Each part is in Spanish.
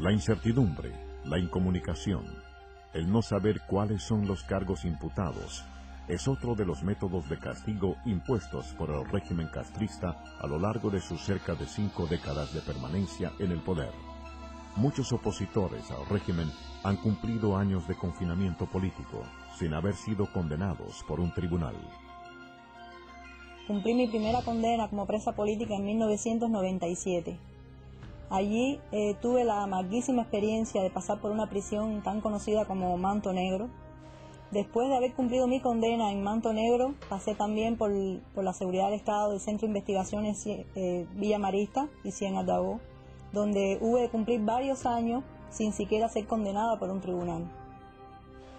La incertidumbre, la incomunicación, el no saber cuáles son los cargos imputados, es otro de los métodos de castigo impuestos por el régimen castrista a lo largo de sus cerca de 5 décadas de permanencia en el poder. Muchos opositores al régimen han cumplido años de confinamiento político sin haber sido condenados por un tribunal. Cumplí mi primera condena como presa política en 1997. Allí tuve la amarguísima experiencia de pasar por una prisión tan conocida como Manto Negro. Después de haber cumplido mi condena en Manto Negro, pasé también por la seguridad del Estado del Centro de Investigaciones Villa Marista y Ciénaga, donde hubo de cumplir varios años sin siquiera ser condenada por un tribunal.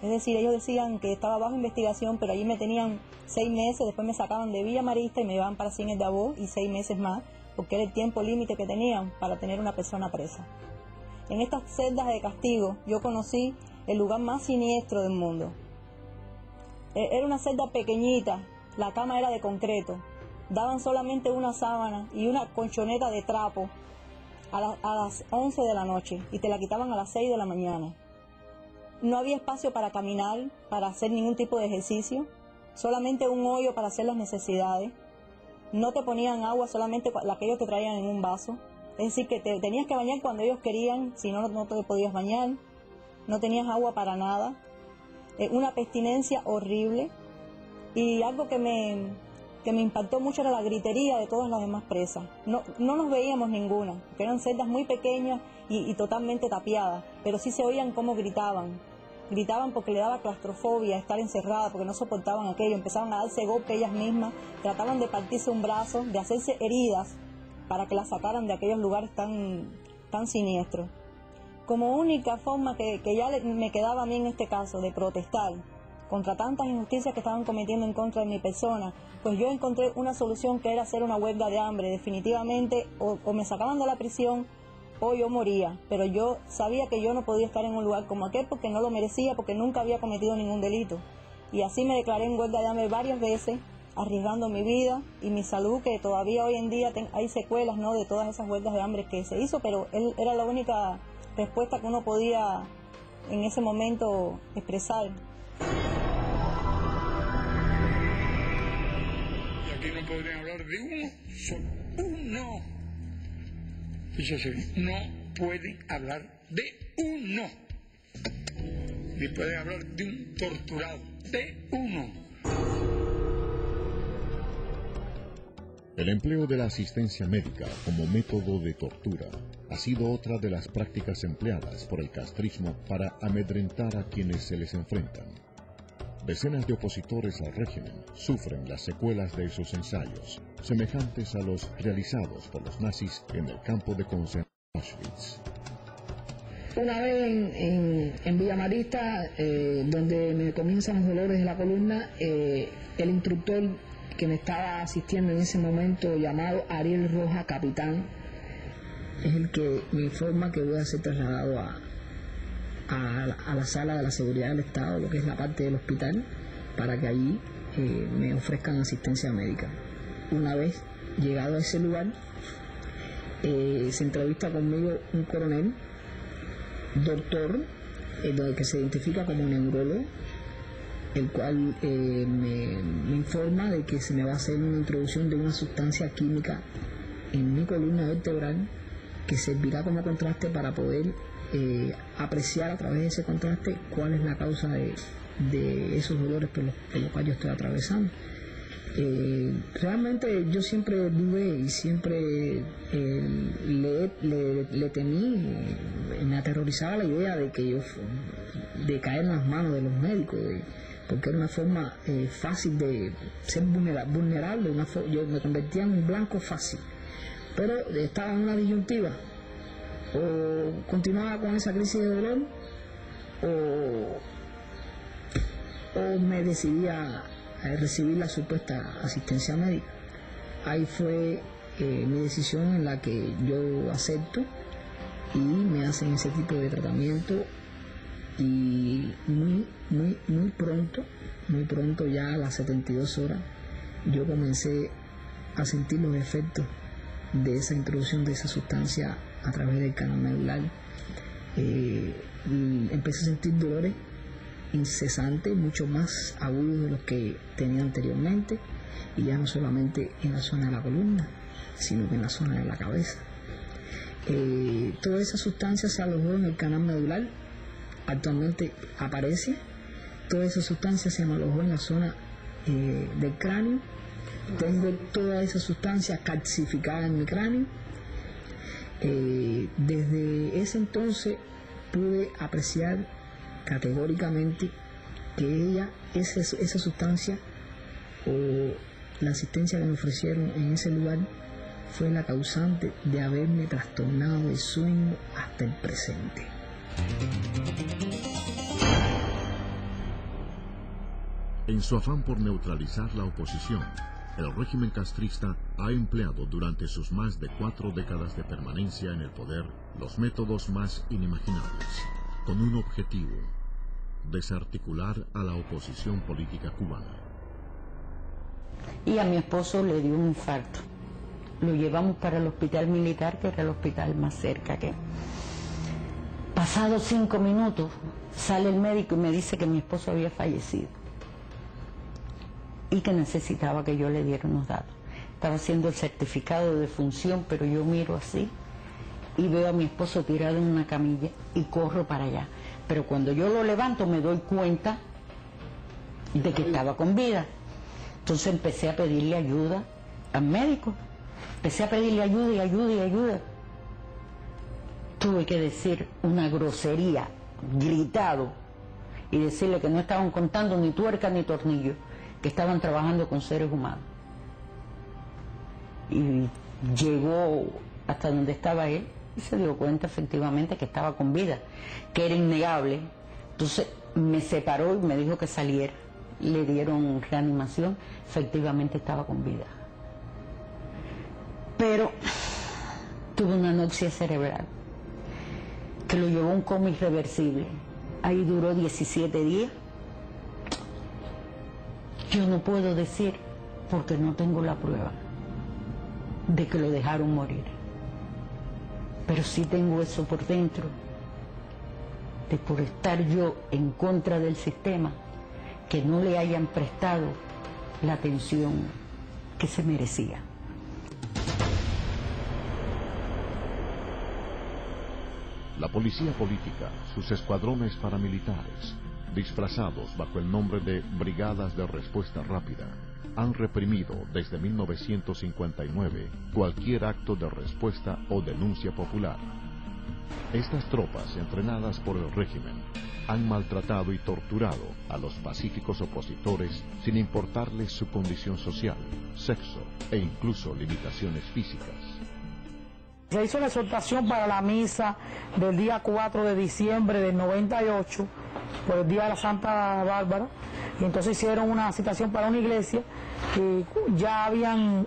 Es decir, ellos decían que estaba bajo investigación, pero allí me tenían 6 meses, después me sacaban de Villa Marista y me llevaban para Ciénaga y 6 meses más, porque era el tiempo límite que tenían para tener una persona presa. En estas celdas de castigo yo conocí el lugar más siniestro del mundo. Era una celda pequeñita, la cama era de concreto, daban solamente una sábana y una colchoneta de trapo a las 11 de la noche y te la quitaban a las 6 de la mañana. No había espacio para caminar, para hacer ningún tipo de ejercicio, solamente un hoyo para hacer las necesidades. No te ponían agua, solamente la que ellos te traían en un vaso. Es decir, que te tenías que bañar cuando ellos querían, si no, no te podías bañar. No tenías agua para nada. Una abstinencia horrible. Y algo que me impactó mucho era la gritería de todas las demás presas. No nos veíamos ninguna, porque eran celdas muy pequeñas y totalmente tapiadas, pero sí se oían cómo gritaban. Gritaban porque le daba claustrofobia estar encerrada, porque no soportaban aquello, empezaban a darse golpes ellas mismas, trataban de partirse un brazo, de hacerse heridas para que las sacaran de aquellos lugares tan siniestros. Como única forma que ya me quedaba a mí en este caso de protestar contra tantas injusticias que estaban cometiendo en contra de mi persona, pues yo encontré una solución que era hacer una huelga de hambre. Definitivamente o me sacaban de la prisión o yo moría, pero yo sabía que yo no podía estar en un lugar como aquel porque no lo merecía, porque nunca había cometido ningún delito. Y así me declaré en huelga de hambre varias veces, arriesgando mi vida y mi salud, que todavía hoy en día hay secuelas, ¿no?, de todas esas huelgas de hambre que se hizo, pero era la única respuesta que uno podía en ese momento expresar. Y aquí no podrían hablar de uno solo, uno. Fíjese, no pueden hablar de uno, ni pueden hablar de un torturado, de uno. El empleo de la asistencia médica como método de tortura ha sido otra de las prácticas empleadas por el castrismo para amedrentar a quienes se les enfrentan. Decenas de opositores al régimen sufren las secuelas de esos ensayos, semejantes a los realizados por los nazis en el campo de concentración Auschwitz. Una vez en Villa Marista, donde me comienzan los dolores de la columna, el instructor que me estaba asistiendo en ese momento, llamado Ariel Roja, capitán, es el que me informa que voy a ser trasladado a la sala de la seguridad del Estado, lo que es la parte del hospital, para que allí me ofrezcan asistencia médica. Una vez llegado a ese lugar, se entrevista conmigo un coronel, doctor, que se identifica como neurólogo, el cual me informa de que se me va a hacer una introducción de una sustancia química en mi columna vertebral que servirá como contraste para poder apreciar a través de ese contraste cuál es la causa de esos dolores por los cuales yo estoy atravesando. Realmente yo siempre dudé y siempre le temí, me aterrorizaba la idea de caer en las manos de los médicos, porque era una forma fácil de ser vulnerable, yo me convertía en un blanco fácil, pero estaba en una disyuntiva: o continuaba con esa crisis de dolor o me decidía a recibir la supuesta asistencia médica. Ahí fue mi decisión, en la que yo acepto y me hacen ese tipo de tratamiento, y muy pronto, ya a las 72 horas, yo comencé a sentir los efectos de esa introducción de esa sustancia a través del canal medular, empecé a sentir dolores incesantes, mucho más agudos de los que tenía anteriormente, y ya no solamente en la zona de la columna, sino que en la zona de la cabeza. Toda esa sustancia se alojó en el canal medular, actualmente aparece. Toda esa sustancia se me alojó en la zona del cráneo. Tengo toda esa sustancia calcificada en mi cráneo. Desde ese entonces pude apreciar categóricamente que esa sustancia o la asistencia que me ofrecieron en ese lugar fue la causante de haberme trastornado el sueño hasta el presente. En su afán por neutralizar la oposición, el régimen castrista ha empleado durante sus más de 4 décadas de permanencia en el poder los métodos más inimaginables, con un objetivo: desarticular a la oposición política cubana. Y a mi esposo le dio un infarto. Lo llevamos para el hospital militar, que era el hospital más cerca que... Pasados 5 minutos, sale el médico y me dice que mi esposo había fallecido y que necesitaba que yo le diera unos datos. Estaba haciendo el certificado de defunción, pero yo miro así y veo a mi esposo tirado en una camilla y corro para allá. Pero cuando yo lo levanto me doy cuenta de que estaba con vida. Entonces empecé a pedirle ayuda al médico. Empecé a pedirle ayuda y ayuda y ayuda. Tuve que decir una grosería, gritado, y decirle que no estaban contando ni tuerca ni tornillo, que estaban trabajando con seres humanos. Y llegó hasta donde estaba él y se dio cuenta efectivamente que estaba con vida, que era innegable. Entonces me separó y me dijo que saliera. Le dieron reanimación, efectivamente estaba con vida. Pero tuvo una anoxia cerebral que lo llevó a un coma irreversible. Ahí duró 17 días. Yo no puedo decir, porque no tengo la prueba de que lo dejaron morir. Pero sí tengo eso por dentro, de por estar yo en contra del sistema, que no le hayan prestado la atención que se merecía. La policía política, sus escuadrones paramilitares, disfrazados bajo el nombre de Brigadas de Respuesta Rápida, han reprimido desde 1959 cualquier acto de respuesta o denuncia popular. Estas tropas, entrenadas por el régimen, han maltratado y torturado a los pacíficos opositores sin importarles su condición social, sexo e incluso limitaciones físicas. Se hizo la exhortación para la misa del día 4 de diciembre del 98, por el día de la Santa Bárbara, y entonces hicieron una citación para una iglesia, y ya habían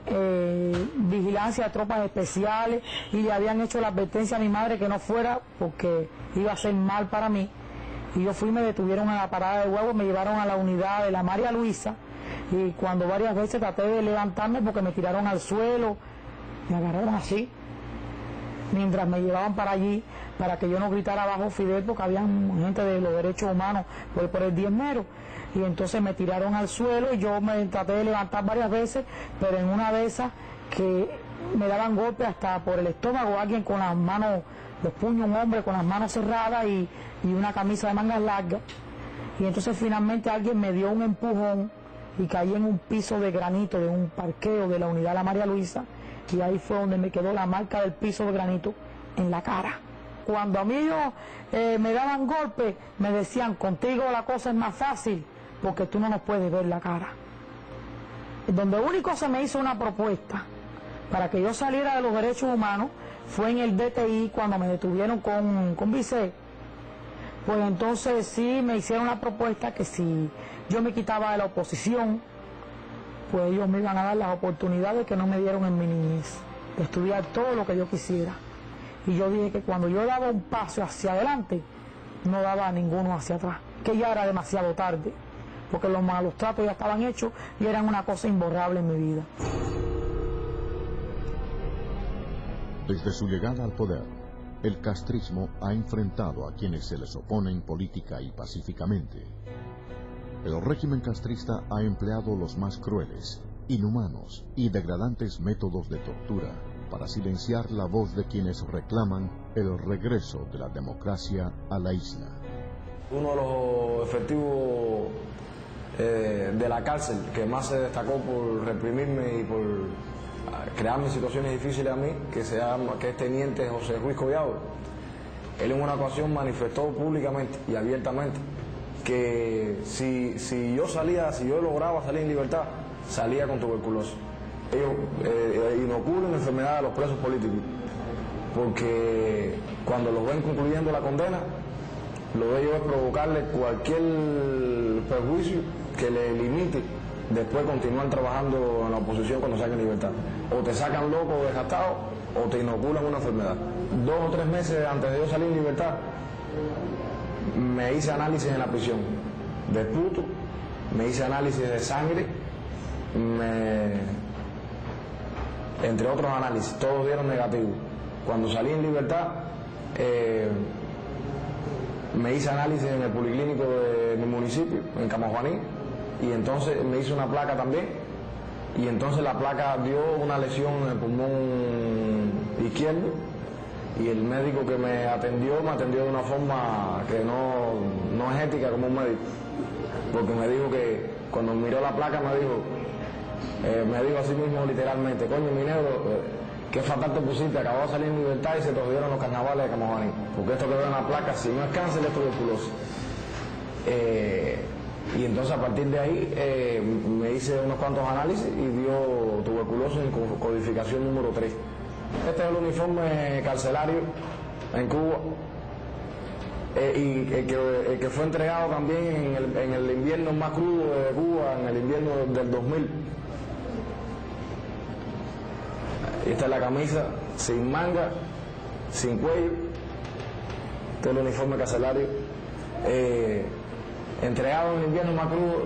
vigilancia de tropas especiales, y le habían hecho la advertencia a mi madre que no fuera porque iba a ser mal para mí. Y yo fui, me detuvieron en la parada de huevos, me llevaron a la unidad de la María Luisa, y cuando varias veces traté de levantarme porque me tiraron al suelo, me agarraron así, mientras me llevaban para allí, para que yo no gritara bajo Fidel, porque había gente de los derechos humanos por el diezmero, y entonces me tiraron al suelo y yo me traté de levantar varias veces, pero en una de esas que me daban golpes hasta por el estómago, alguien con las manos, los puños, un hombre con las manos cerradas y una camisa de mangas largas, y entonces finalmente alguien me dio un empujón y caí en un piso de granito de un parqueo de la unidad de la María Luisa, y ahí fue donde me quedó la marca del piso de granito en la cara. Cuando a mí me daban golpes, me decían, contigo la cosa es más fácil porque tú no nos puedes ver la cara. Donde único se me hizo una propuesta para que yo saliera de los derechos humanos fue en el DTI, cuando me detuvieron con Vicé. Pues entonces sí me hicieron la propuesta que si yo me quitaba de la oposición, pues ellos me iban a dar las oportunidades que no me dieron en mi niñez, de estudiar todo lo que yo quisiera. Y yo dije que cuando yo daba un paso hacia adelante, no daba ninguno hacia atrás, que ya era demasiado tarde, porque los malos tratos ya estaban hechos y eran una cosa imborrable en mi vida. Desde su llegada al poder, el castrismo ha enfrentado a quienes se les oponen política y pacíficamente. El régimen castrista ha empleado los más crueles, inhumanos y degradantes métodos de tortura para silenciar la voz de quienes reclaman el regreso de la democracia a la isla. Uno de los efectivos de la cárcel que más se destacó por reprimirme y por crearme situaciones difíciles a mí, que es teniente José Ruiz Collado, él en una ocasión manifestó públicamente y abiertamente que si yo lograba salir en libertad, salía con tuberculosis. Ellos inoculan la enfermedad a los presos políticos, porque cuando los ven concluyendo la condena, lo de ellos es provocarle cualquier perjuicio que le limite después continuar trabajando en la oposición cuando salgan en libertad. O te sacan loco o desgastado, o te inoculan una enfermedad. 2 o 3 meses antes de yo salir en libertad, me hice análisis en la prisión de esputo, me hice análisis de sangre, entre otros análisis, todos dieron negativo. Cuando salí en libertad, me hice análisis en el policlínico de mi municipio, en Camajuaní, y entonces me hice una placa también, y entonces la placa dio una lesión en el pulmón izquierdo, y el médico que me atendió de una forma que no es ética como un médico, porque me dijo que cuando miró la placa me dijo así mismo literalmente: coño, mi negro, qué fatal te pusiste, acabó de salir en libertad y se te jodieron los carnavales de Camajuaní, porque esto que veo en la placa, si no es cáncer, es tuberculosis. Y entonces a partir de ahí me hice unos cuantos análisis y dio tuberculosis en codificación número 3. Este es el uniforme carcelario en Cuba, y el que fue entregado también en el invierno más crudo de Cuba, en el invierno del 2000. Esta es la camisa sin manga, sin cuello. Este es el uniforme carcelario, entregado en el invierno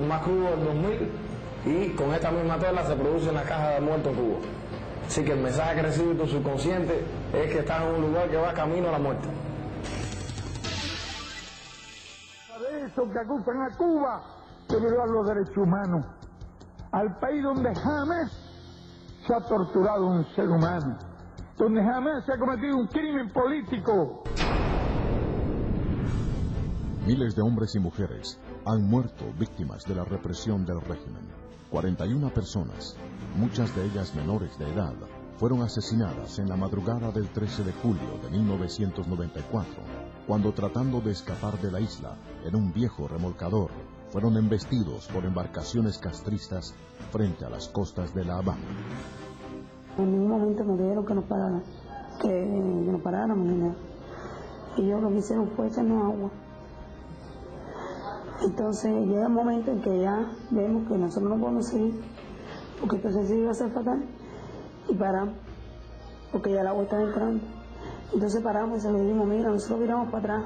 más crudo del 2000, y con esta misma tela se produce una caja de muertos en Cuba. Así que el mensaje que recibe tu subconsciente es que estás en un lugar que va camino a la muerte. De eso que acusan a Cuba de violar los derechos humanos, al país donde jamás se ha torturado un ser humano, donde jamás se ha cometido un crimen político. Miles de hombres y mujeres han muerto víctimas de la represión del régimen. 41 personas, muchas de ellas menores de edad, fueron asesinadas en la madrugada del 13 de julio de 1994, cuando tratando de escapar de la isla en un viejo remolcador, fueron embestidos por embarcaciones castristas frente a las costas de La Habana. En ningún momento me dijeron que nos paráramos, y yo lo que hicieron fue echarnos agua. Entonces llega el momento en que ya vemos que nosotros no podemos seguir, porque entonces sí iba a ser fatal, y paramos, porque ya el agua estaba entrando. Entonces paramos y se le dijimos: mira, nosotros viramos para atrás,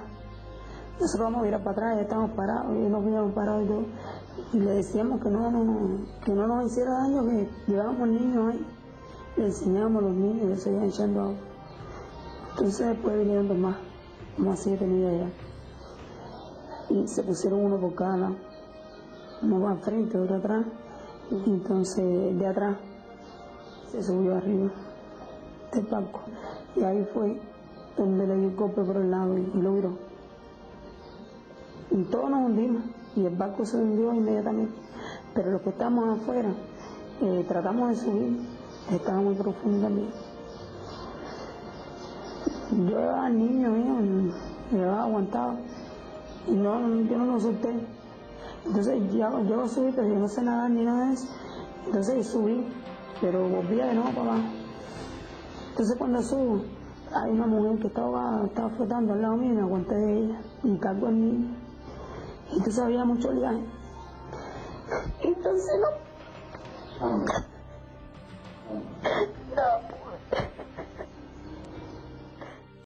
nosotros vamos a virar para atrás, ya estamos parados, y nos miramos parados y le decíamos que no nos hiciera daño, que llevábamos niños ahí, le enseñábamos a los niños que se iban echando agua. Entonces después vinieron más, como 7 niños allá. Y se pusieron uno por cada lado, uno va al frente, otro atrás, y entonces de atrás se subió arriba del barco, y ahí fue donde le dio el golpe por el lado y lo viró. Y todos nos hundimos, y el barco se hundió inmediatamente, pero los que estábamos afuera tratamos de subir, estaba muy profundo también. Yo llevaba al niño mío, llevaba aguantado, y yo no lo solté. Entonces yo subí, pero yo no sé nadar ni nada de eso. Entonces subí, pero volvía de nuevo para abajo. Entonces cuando subo, hay una mujer que estaba flotando al lado mío, y me aguanté de ella y cargo al niño. Entonces había mucho oleaje. Entonces no.